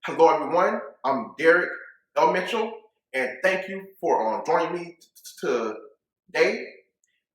Hello, everyone. I'm Derek L. Mitchell, and thank you for joining me today.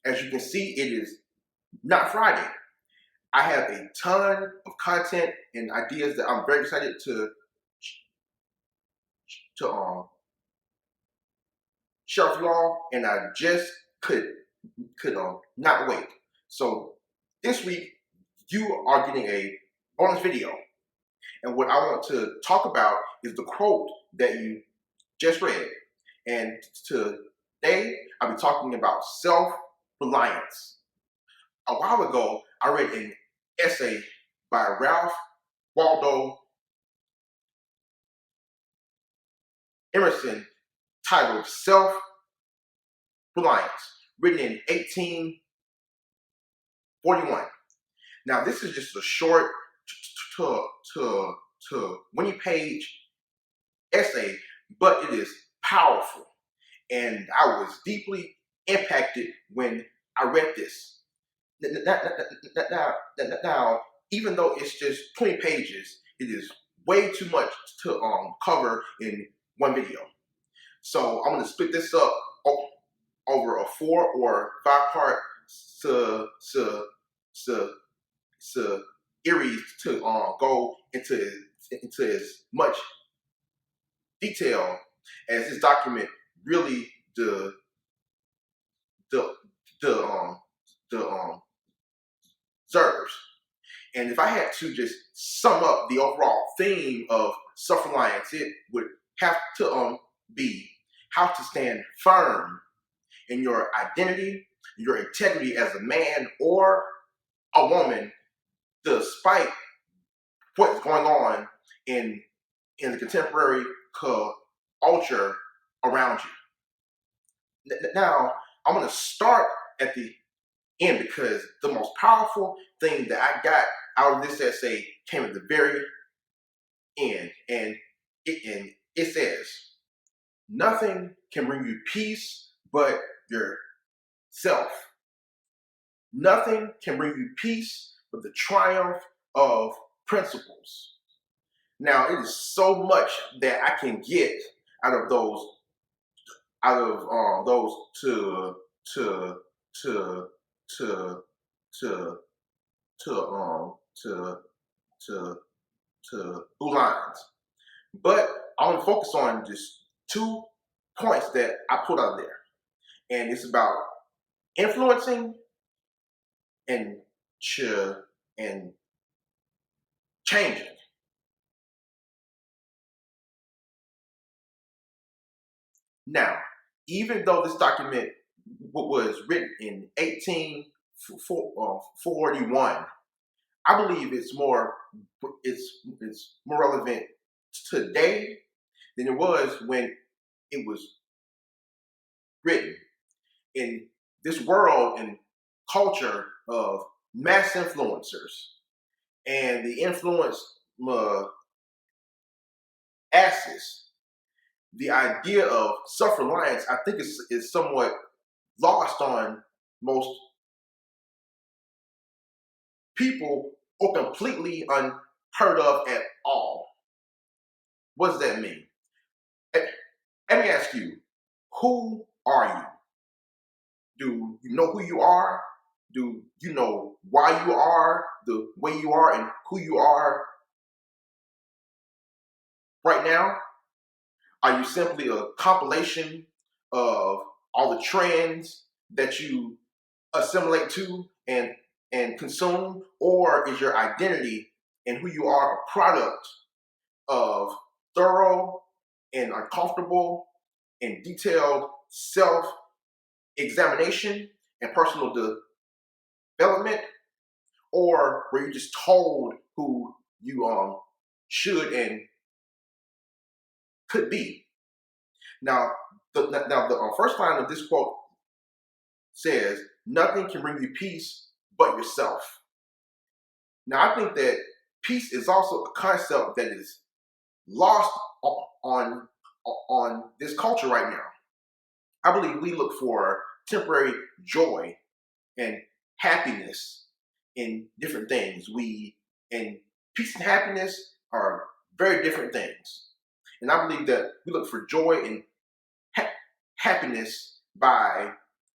As you can see, it is not Friday. I have a ton of content and ideas that I'm very excited to share with you all, and I just could not wait. So this week, you are getting a bonus video, and what I want to talk about is the quote that you just read. And today, I'll be talking about self-reliance. A while ago, I read an essay by Ralph Waldo Emerson titled Self-Reliance, written in 1841. Now, this is just a short to 20-page essay, but it is powerful. And I was deeply impacted when I read this. Now, even though it's just 20 pages, it is way too much to cover in one video. So I'm going to split this up over a 4 or 5-part series to go into as much detail as this document really deserves. And if I had to just sum up the overall theme of self-reliance, it would have to be how to stand firm in your identity, your integrity as a man or a woman, despite what's going on in the contemporary culture around you. Now, I'm going to start at the end because the most powerful thing that I got out of this essay came at the very end. And it says, nothing can bring you peace but yourself. Nothing can bring you peace but the triumph of principles. Now, it is so much that I can get out of those to to to blue lines. But I want to focus on just 2 points that I put out there. And it's about influencing and changing. Now, even though this document was written in 1841, I believe it's more relevant today than it was when it was written. In this world and culture of mass influencers and the influence axis, the idea of self-reliance, I think, is somewhat lost on most people or completely unheard of at all. What does that mean? Let me ask you, who are you? Do you know who you are? Do you know why you are the way you are and who you are right now? Are you simply a compilation of all the trends that you assimilate to and consume? Or is your identity and who you are a product of thorough and uncomfortable and detailed self-examination and personal development? Or were you just told who you should and could be? Now, the first line of this quote says, nothing can bring you peace but yourself. Now, I think that peace is also a concept that is lost on this culture right now. I believe we look for temporary joy and happiness in different things. And peace and happiness are very different things. And I believe that we look for joy and happiness by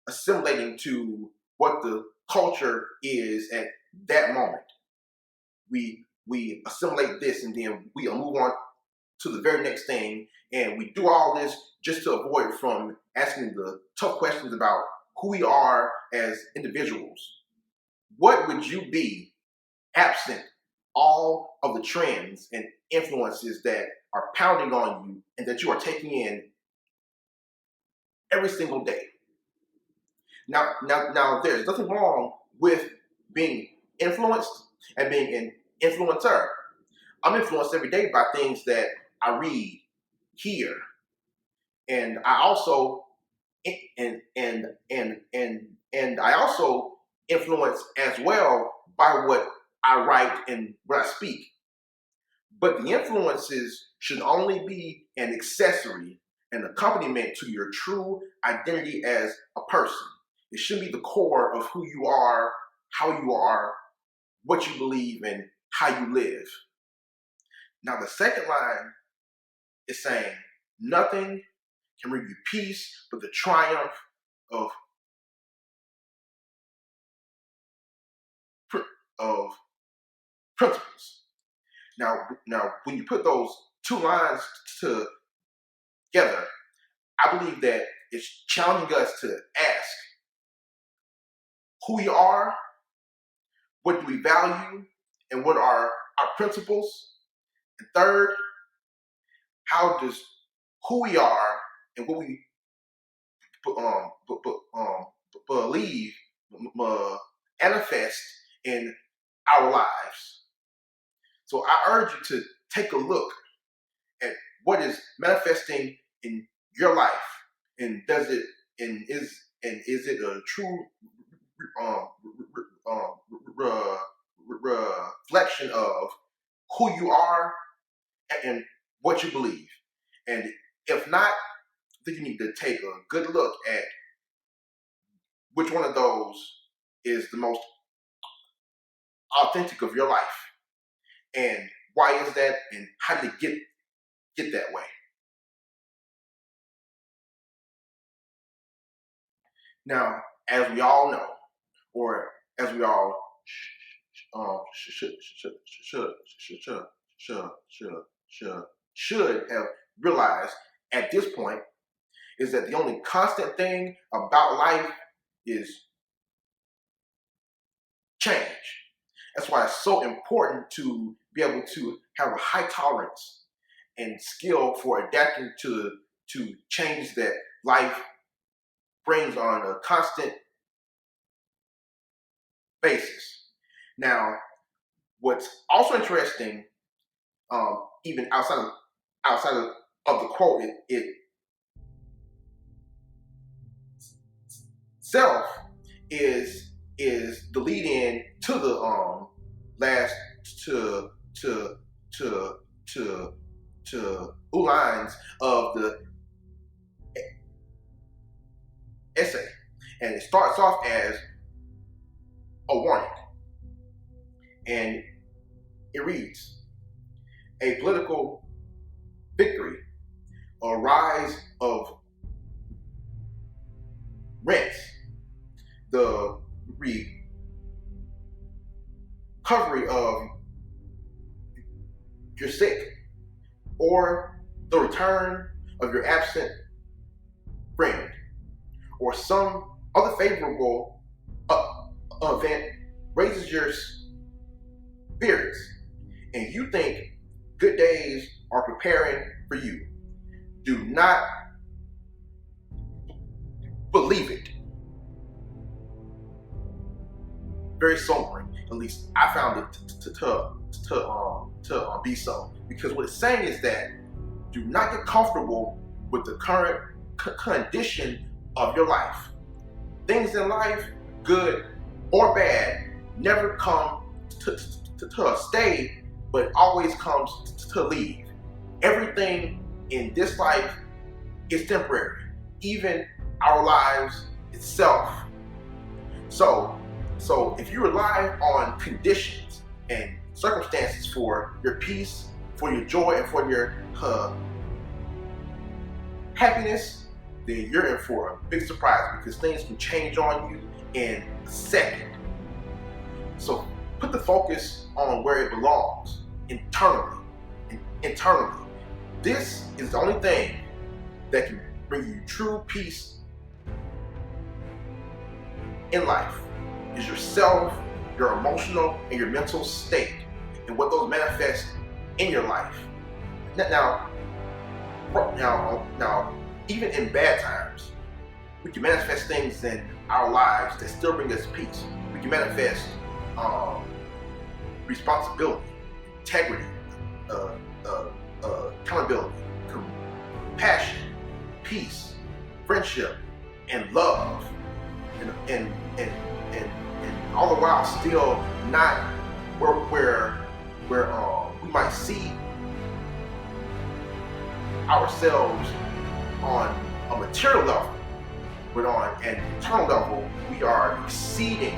assimilating to what the culture is at that moment. We assimilate this, and then we move on to the very next thing, and we do all this just to avoid from asking the tough questions about who we are as individuals. What would you be absent all of the trends and influences that are pounding on you and that you are taking in every single day? Now, there's nothing wrong with being influenced and being an influencer. I'm influenced every day by things that I read, hear, and I also and I also influence as well by what I write and what I speak. But the influences should only be an accessory, an accompaniment to your true identity as a person. It should be the core of who you are, how you are, what you believe, and how you live. Now, the second line is saying, nothing can bring you peace but the triumph of principles. Now, when you put those two lines together, I believe that it's challenging us to ask who we are, what do we value, and what are our principles. And third, how does who we are and what we believe manifest in our lives. So I urge you to take a look at what is manifesting in your life, and is it a true reflection of who you are and what you believe. And if not, I think you need to take a good look at which one of those is the most authentic of your life, and why is that, and how did it get that way. Now, as we all know, or as we all should have realized at this point, is that the only constant thing about life is change. That's why it's so important to be able to have a high tolerance and skill for adapting to changes that life brings on a constant basis. Now, what's also interesting, even outside of the quote, it self is the lead in to the last two lines of the essay, and it starts off as a warning, and it reads: a political victory, a rise of rents, the recovery of your sick, or the return of your absent friend, or some other favorable event raises your spirits, and you think good days are preparing for you. Do not believe it. Very sobering. At least I found it to be so. Because what it's saying is that do not get comfortable with the current condition of your life. Things in life, good or bad, never come to stay, but always comes to leave. Everything in this life is temporary, even our lives itself. So if you rely on conditions and circumstances for your peace, for your joy and for your happiness, then you're in for a big surprise, because things can change on you in a second. So put the focus on where it belongs, internally. Internally. This is the only thing that can bring you true peace in life, is yourself, your emotional and your mental state, and what those manifest in your life. Now, even in bad times, we can manifest things in our lives that still bring us peace. We can manifest responsibility, integrity, accountability, compassion, peace, friendship, and love, and all the while still not where we might see ourselves on a material level, but on an internal level, we are exceeding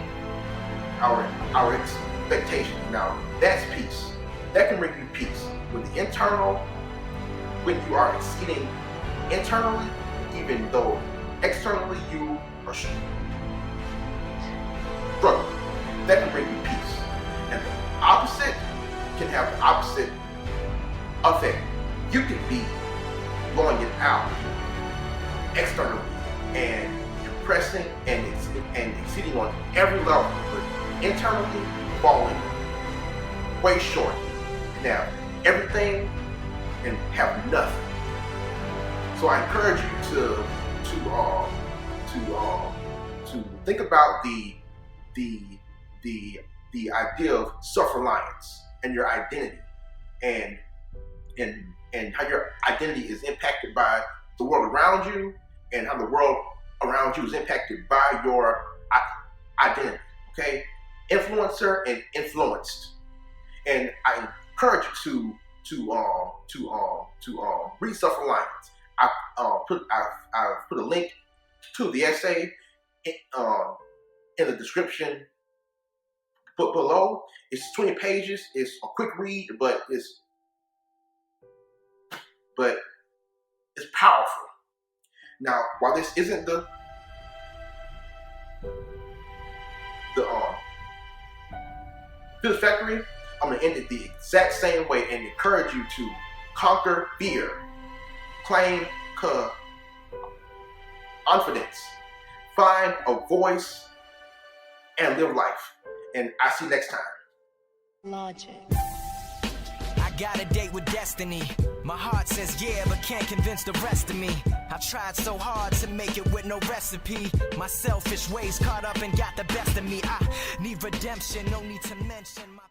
our expectations. Now, that's peace. That can bring you peace. With the internal, when you are exceeding internally, even though externally you are struggling, that can bring you peace. And the opposite can have the opposite effect. You can be blowing it out externally and impressing and exceeding on every level, but internally falling way short, and have everything and have nothing. So I encourage you to think about the idea of self-reliance and your identity, and how your identity is impacted by the world around you, and how the world around you is impacted by your identity. Okay, influencer and influenced. And I encourage you to read self-reliance. I've put a link to the essay in the description below. It's 20 pages. It's a quick read, but it's powerful. Now, while this isn't the Feel Factory, I'm gonna end it the exact same way and encourage you to conquer fear, claim confidence, find a voice, and live life. And I'll see you next time. Logic. I got a date with destiny. My heart says yeah, but can't convince the rest of me. I tried so hard to make it with no recipe. My selfish ways caught up and got the best of me. I need redemption, no need to mention my